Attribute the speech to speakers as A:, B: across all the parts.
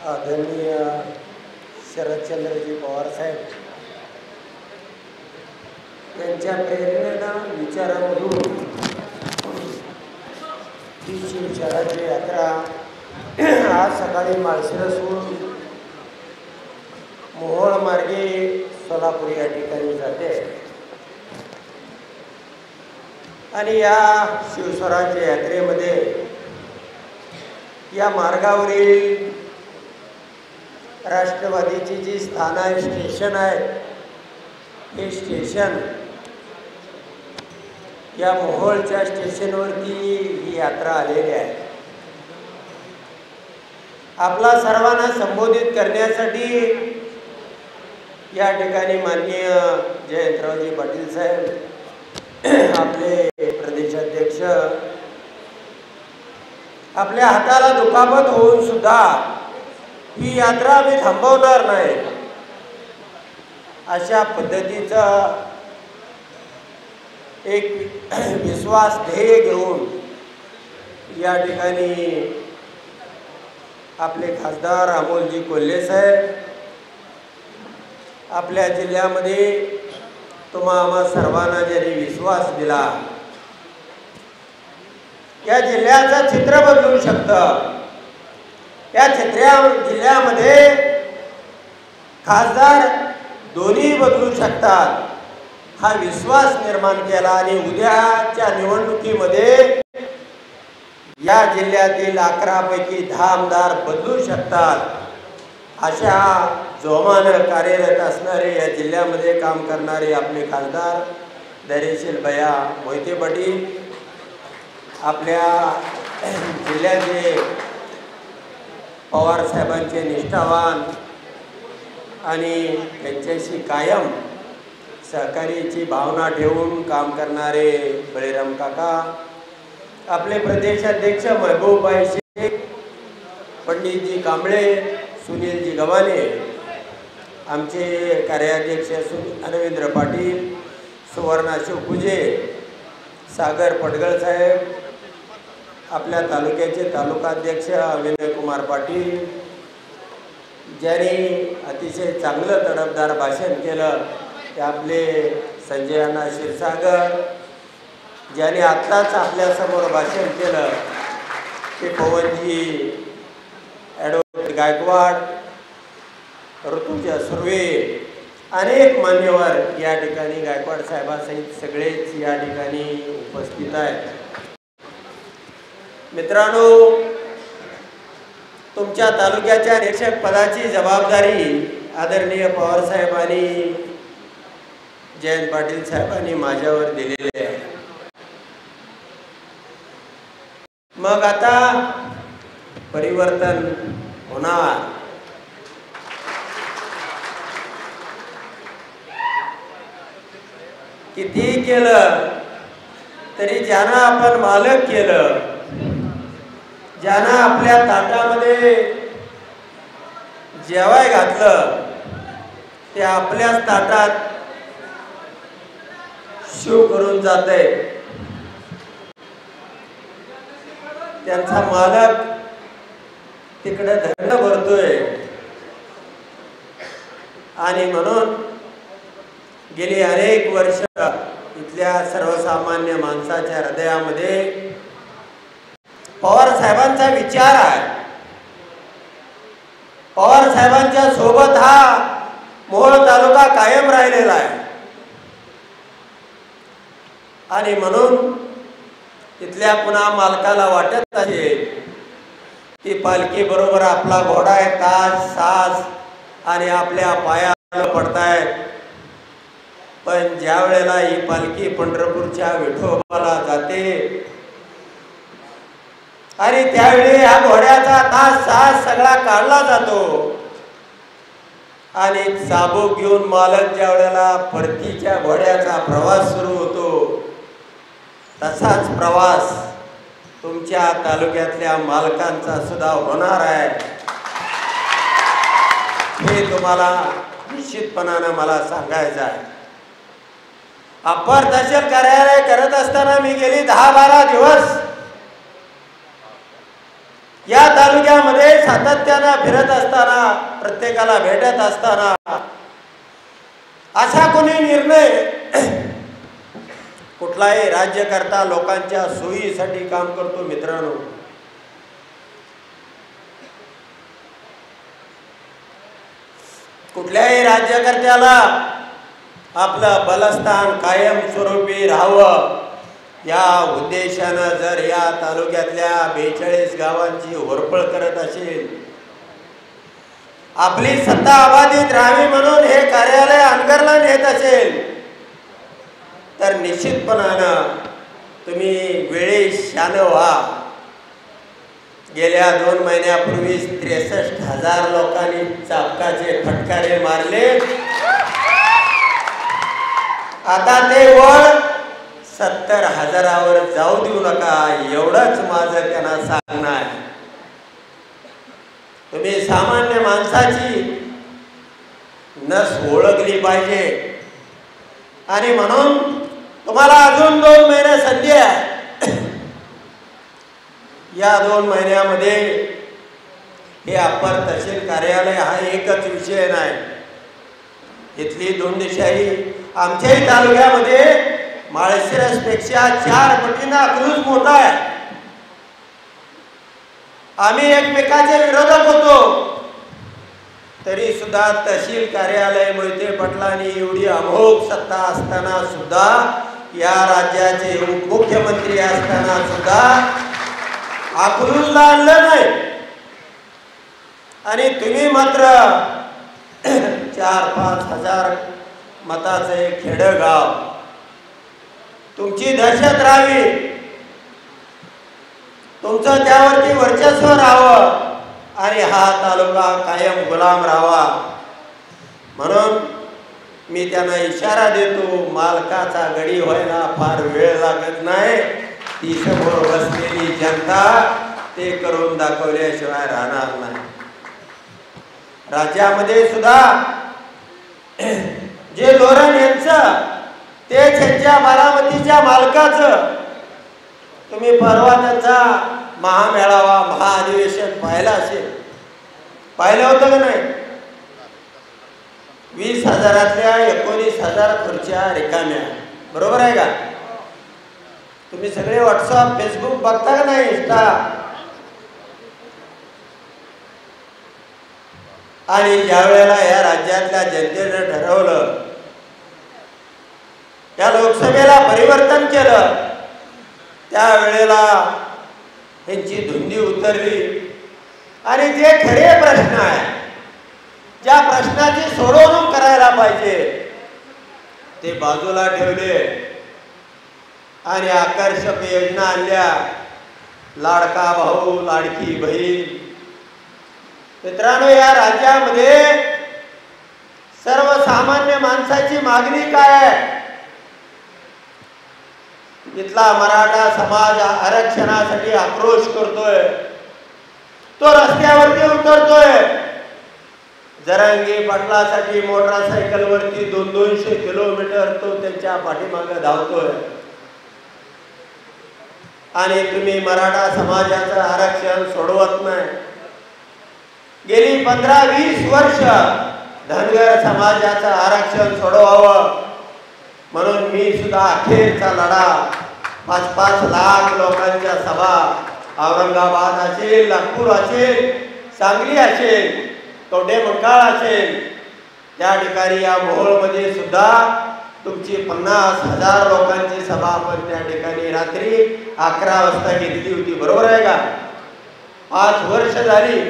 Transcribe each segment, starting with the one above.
A: आदरणीय शरदचंद्रजी पवार साहेब यांच्या प्रेरणेनं विचारामधून ही शिवशराची यात्रा आज सकाळी माळशिरसहून मोहोळ मार्गे सोलापूर या ठिकाणी जाते आणि या शिवस्वराज्य यात्रेमध्ये या मार्गावरील राष्ट्रवादीची जी स्थान आहे स्टेशन आहे हे स्टेशन या मोहोळच्या स्टेशनवरती ही यात्रा आलेली आहे। आपला सर्वांना संबोधित करण्यासाठी या ठिकाणी माननीय जयंतरावजी पाटील साहेब आपले प्रदेशाध्यक्ष आपल्या हाताला दुखापत होऊन सुद्धा ही यात्रा आम्ही थांबवणार नाही अशा पद्धतीचा एक विश्वास ध्येय घेऊन या ठिकाणी आपले खासदार अमोलजी कोल्हे साहेब आपल्या जिल्ह्यामध्ये तुम्हा आम्हा सर्वांना ज्यांनी विश्वास दिला या जिल्ह्याचं चित्र बदलू शकतं। या जिल्ह्यामध्ये खासदार दोन्ही बदलू शकतात हा विश्वास निर्माण केला आणि उद्याच्या निवडणुकीमध्ये या जिल्ह्यातील 11 पैकी 10 आमदार बदलू शकतात अशा जोमानं कार्यरत असणारे या जिल्ह्यामध्ये काम करणारे आपले खासदार धैर्यशील भैया मोहिते पाटील आपल्या जिल्ह्याचे पवार साहेबांचे निष्ठावान आणि त्यांच्याशी कायम सहकार्याची भावना ठेवून काम करणारे बळीराम काका आपले प्रदेशाध्यक्ष महबूबभाई शेख पंडितजी कांबळे सुनीलजी गव्हाणे आमचे कार्याध्यक्ष अरविंद्र पाटील सुवर्णा शिवपूजे सागर पडगळ साहेब आपल्या तालुक्याचे तालुकाध्यक्ष अविनय कुमार पाटील ज्यांनी अतिशय चांगलं तडफदार भाषण केलं ते आपले संजय अण्णा क्षीरसागर ज्यांनी आत्ताच आपल्यासमोर भाषण केलं ते पवनजी ॲडव्होकेट गायकवाड ऋतुजा सुर्वे अनेक मान्यवर या ठिकाणी गायकवाड साहेबांसहित सगळेच या ठिकाणी उपस्थित आहेत। मित्रांनो तुमच्या तालुक्याच्या निरीक्षक पदाची जबाबदारी आदरणीय पवार साहेब आणि जयंत पाटील साहेबांनी माझ्यावर दिलेली आहे। मग आता परिवर्तन होणार। किती केलं तरी ज्यांना आपण मालक केलं ज्यांना आपल्या ताटामध्ये जेवाय घातलं ते आपल्याच ताटात शिव करून जाते। त्यांचा मालक तिकडे दंड भरतोय आणि म्हणून गेली अनेक वर्ष इथल्या सर्वसामान्य माणसाच्या हृदयामध्ये पवार साहेबांचा विचार आहे। पवार साहेबांच्या सोबत हा मोहोळ तालुका कायम राहिलेला आहे आणि म्हणून तिथल्या पुन्हा मालकाला वाटत असेल की पालखी बरोबर आपला घोडा आहे ताज साज आणि आपल्या पायाला पडतायत पण ज्या वेळेला ही पालखी पंढरपूरच्या विठोबाला जाते आणि त्यावेळी ह्या घोड्याचा तास साज सगळा काढला जातो आणि चाबूक घेऊन मालक ज्या वेळेला परतीच्या घोड्याचा प्रवास सुरू होतो तसाच प्रवास तुमच्या तालुक्यातल्या मालकांचा सुद्धा होणार आहे हे तुम्हाला निश्चितपणाने मला सांगायचं आहे। अप्पर तहसील कार्यालय करत असताना मी गेली 10-12 दिवस या तालुक्यामध्ये सातत्यानं फिरत असताना, प्रत्येकाला भेटत असताना असा कोणी निर्णय कुठलाही राज्यकर्ता लोकांच्या सोयीसाठी काम करतो मित्रांनो, कुठल्याही राज्यकर्त्याला आपलं बलस्थान कायमस्वरूपी राहावं या उद्देशानं जर या तालुक्यातल्या 42 गावांची होरपळ करत असेल, आपली सत्ता अबाधित राहावी म्हणून हे कार्यालय अंगरला नेत असेल, तर निश्चितपणानं तुम्ही वेळेशान व्हा. गेल्या 2 महिन्यापूर्वी 63,000 लोकांनी चापकाचे फटकारे मारले. आता ते वळ 70,000वर जाऊ देऊ नका, एवढंच माझं त्यांना सांगणं आहे. तुम्ही सामान्य माणसाची नस ओळखली पाहिजे आणि म्हणून तुम्हाला अजून 2 महिने संधी आहे. या 2 महिन्यामध्ये हे अप्पर तहसील कार्यालय हा एकच विषय नाही. इथली धुंदशाही आमच्याही तालुक्यामध्ये माळशिरसपेक्षा 4 पटीनं अकलूज मोठा आहे. आम्ही एकमेकाचे विरोधक होतो, तरी सुद्धा तहसील कार्यालय मोहिते पाटलांनी एवढी अमोघ सत्ता असताना सुद्धा, या राज्याचे उपमुख्यमंत्री असताना सुद्धा अकलूजला आणलं नाही. आणि तुम्ही मात्र 4-5 हजार मताचं एक खेडगाव, तुमची दहशत राहावी, तुमचं त्यावरती वर्चस्व राहावं आणि हा तालुका कायम गुलाम राहावा म्हणून मी त्यांना इशारा देतो. मालकाचा गडी व्हायला फार वेळ लागत नाही. ती समोर बसलेली जनता ते करून दाखवल्याशिवाय राहणार नाही. राज्यामध्ये सुद्धा जे धोरण यांचं ते त्यांच्या बारामतीच्या मालकाचं, तुम्ही परवा त्यांचा महामेळावा महाअधिवेशन पाहिला असेल, पाहिलं होतं का नाही? 20,000तल्या 19,000 खुर्च्या रिकाम्या, बरोबर आहे का? तुम्ही सगळे व्हॉट्सअप फेसबुक बघता का नाही, इंस्टा? आणि ज्या वेळेला या राज्यातल्या जनतेने ठरवलं, या लोकसभेला परिवर्तन केलं, त्यावेळेला यांची धुंदी उतरली आणि जे खरे प्रश्न आहे, ज्या प्रश्नाची सोडवणूक करायला पाहिजे, ते बाजूला ठेवले आणि आकर्षक योजना आणल्या. लाडका भाऊ, लाडकी बहीण. मित्रांनो, या राज्यामध्ये सर्वसामान्य माणसाची मागणी काय आहे? इथला मराठा समाज आरक्षणासाठी आक्रोश करतोय, तो रस्त्यावरती उतरतोय. जरांगे पाटलासाठी मोटरसायकलवरती 200 किलोमीटर तो त्यांच्या पाठीमागे धावतोय. आणि तुम्ही मराठा समाजाचं आरक्षण सोडवत नाही. गेली 15-20 वर्ष धनगर समाजाचं आरक्षण सोडवावं म्हणून मी सुद्धा अखेरचा लढा, 5-5 लाख लोकांच्या सभा, औरंगाबाद असेल, नागपूर असेल, सांगली असेल, तोंडेमंकाळ असेल, त्या ठिकाणी या मोहोळमध्ये सुद्धा तुमची 50,000 लोकांची सभा आपण त्या ठिकाणी रात्री 11 वाजता घेतली होती, बरोबर आहे का? 5 वर्ष झाली.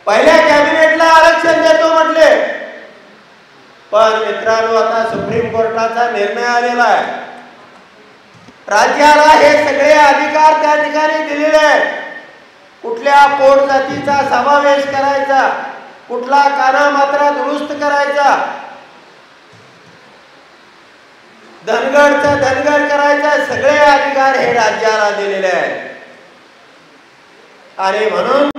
A: पहिल्या कॅबिनेटला आरक्षण देतो म्हटले, पण मित्रांनो आता सुप्रीम कोर्टाचा निर्णय आलेला आहे. राज्याला हे सगळे अधिकार त्या ठिकाणी दिलेले आहेत. कुठल्या पोट जातीचा समावेश करायचा, कुठला कानामात्रा दुरुस्त करायचा, धनगरचं धनगर करायचा, सगळे अधिकार हे राज्याला दिलेले आहेत. आणि म्हणून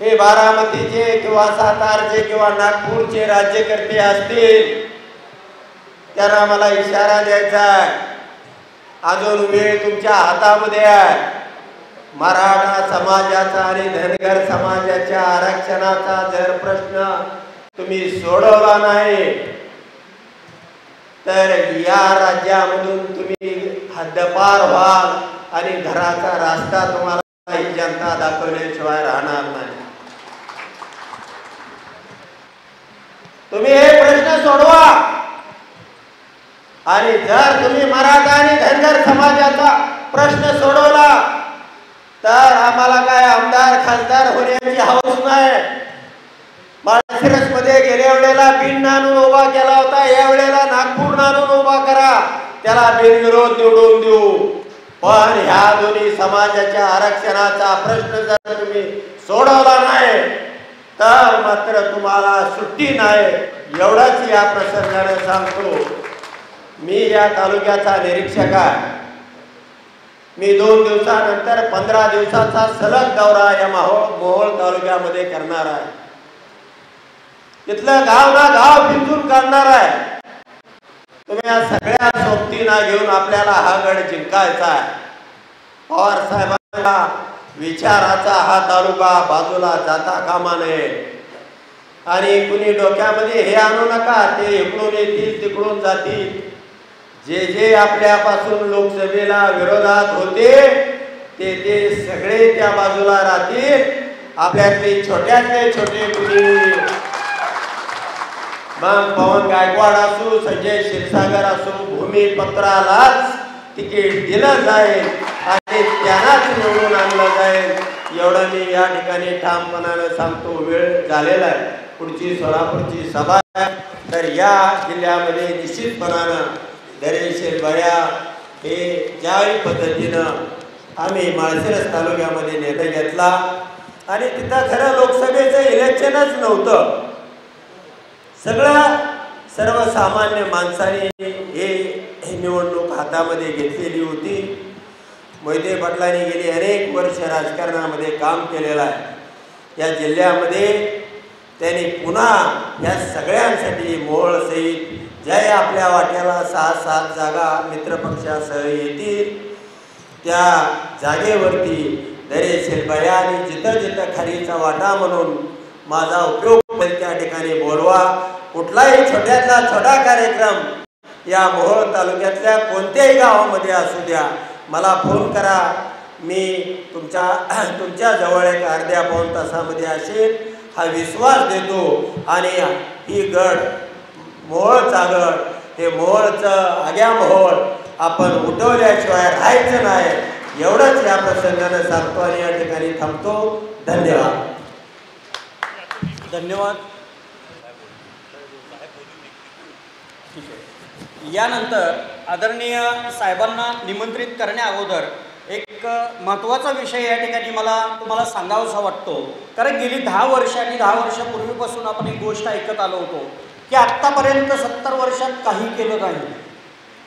A: हे बारामतीचे किंवा सातारचे किंवा नागपूरचे राज्यकर्ते असतील, त्यांना मला इशारा द्यायचा आहे, अजून वेळ तुमच्या हातामध्ये आहे. मराठा समाजाचा आणि धनगर समाजाच्या आरक्षणाचा जर प्रश्न तुम्ही सोडवला नाही तर या राज्यामधून तुम्ही हद्दपार व्हाल आणि घराचा रास्ता तुम्हाला ही जनता दाखवल्याशिवाय राहणार नाही. तुम्ही हे प्रश्न सोडवा आणि जर तुम्ही मराठा आणि धनगर समाजाचा प्रश्न सोडवला तर आम्हाला काय आमदार खासदार होण्याची हौस नाही. माळशिरस मध्ये गेल्या वेळेला बीड आणून उभा केला होता, या वेळेला नागपूर आणून उभा करा, त्याला बिनविरोध निवडून देऊ. पण ह्या दोन्ही समाजाच्या आरक्षणाचा प्रश्न जर तुम्ही सोडवला नाही तर मात्र तुम्हाला सुट्टी नाही. एवढंच या प्रसंगाने सांगतो. मी या तालुक्याचा निरीक्षक आहे. मी 2 दिवसानंतर 15 दिवसाचा सलग दौरा या मोहोळ तालुक्यामध्ये करणार आहे. तिथलं गाव ना गाव पिंजून काढणार आहे. तुम्ही या सगळ्या सोबतीना घेऊन आपल्याला हा गड जिंकायचा आहे. पवार साहेबांच्या विचाराचा हा तालुका बाजूला जाता कामा नये. आणि कुणी डोक्यामध्ये हे आणू नका ते इकडून येतील तिकडून जातील. जे जे आपल्यापासून लोकसभेला विरोधात होते ते सगळे त्या बाजूला राहतील. आपल्यातले छोट्यातले छोटे कुणी मग पवन गायकवाड असो संजय क्षीरसागर असो भूमिपत्रालाच तिकीट दिलं जाईल आणि त्यांनाच निवडून आणलं जाईल. एवढं मी या ठिकाणी ठामपणानं सांगतो. वेळ झालेला आहे. पुढची सोलापूरची सभा आहे तर या जिल्ह्यामध्ये निश्चितपणानं दरेशीर बऱ्या हे ज्याही पद्धतीनं आम्ही माळशिरस तालुक्यामध्ये निर्णय घेतला आणि तिथं खरं लोकसभेचं इलेक्शनच नव्हतं. सगळं सर्वसामान्य माणसाने हे निवडणूक हातामध्ये घेतलेली होती. मोहिते पाटलांनी गेली अनेक वर्ष राजकारणामध्ये काम केलेलं आहे. या जिल्ह्यामध्ये त्यांनी पुन्हा या सगळ्यांसाठी मोहोळ सहित ज्या आपल्या वाट्याला 6-7 जागा मित्रपक्षासह येतील त्या जागेवरती दरेशीर बऱ्या आणि जिथं जिथं खारीचा वाटा म्हणून माझा उपयोग त्या ठिकाणी बोलवा. कुठलाही छोट्यातला छोटा कार्यक्रम या मोहोळ तालुक्यातल्या कोणत्याही गावामध्ये असू द्या मला फोन करा. मी तुमच्या जवळ एक अर्ध्या पाऊण तासामध्ये असेल हा विश्वास देतो. आणि ही गड मोहोळचा गड हे मोहोळचं आग्या मोहोळ आपण उठवल्याशिवाय राहायचं नाही. एवढंच या प्रसंगानं सांगतो आणि या ठिकाणी थांबतो. धन्यवाद.
B: धन्यवाद. यानंतर आदरणीय साहेबांना निमंत्रित करण्या अगोदर एक महत्त्वाचा विषय या ठिकाणी मला तुम्हाला सांगावासा वाटतो. कारण गेली 10 वर्ष आणि 10 वर्षापूर्वीपासून आपण एक गोष्ट ऐकत आलो होतो की आत्तापर्यंत 70 वर्षात काही केलं नाही.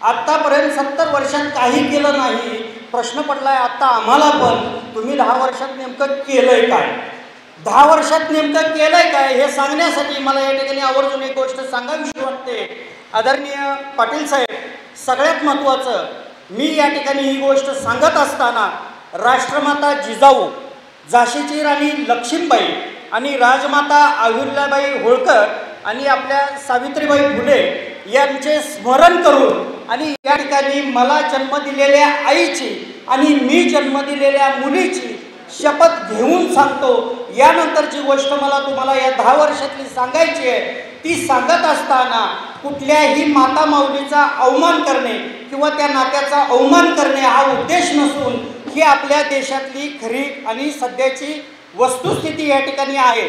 B: आत्तापर्यंत 70 वर्षात काही केलं नाही. प्रश्न पडलाय आता आम्हाला पण तुम्ही 10 वर्षात नेमकं केलंय काय, 10 वर्षात नेमकं केलंय काय हे सांगण्यासाठी मला या ठिकाणी आवर्जून एक गोष्ट सांगावीशी वाटते. आदरणीय पाटील साहेब, सगळ्यात महत्त्वाचं मी या ठिकाणी ही गोष्ट सांगत असताना राष्ट्रमाता जिजाऊ, झाशीची राणी लक्ष्मीबाई आणि राजमाता अहिल्याबाई होळकर आणि आपल्या सावित्रीबाई फुले यांचे स्मरण करून आणि या ठिकाणी मला जन्म दिलेल्या आईची आणि मी जन्म दिलेल्या मुलीची शपथ घेऊन सांगतो. यानंतर जी गोष्ट मला तुम्हाला या 10 वर्षातली सांगायची आहे ती सांगत असताना कुठल्याही माता माऊलीचा अवमान करणे किंवा त्या नात्याचा अवमान करणे हा उद्देश नसून ही आपल्या देशातली खरी आणि सध्याची वस्तुस्थिती या ठिकाणी आहे.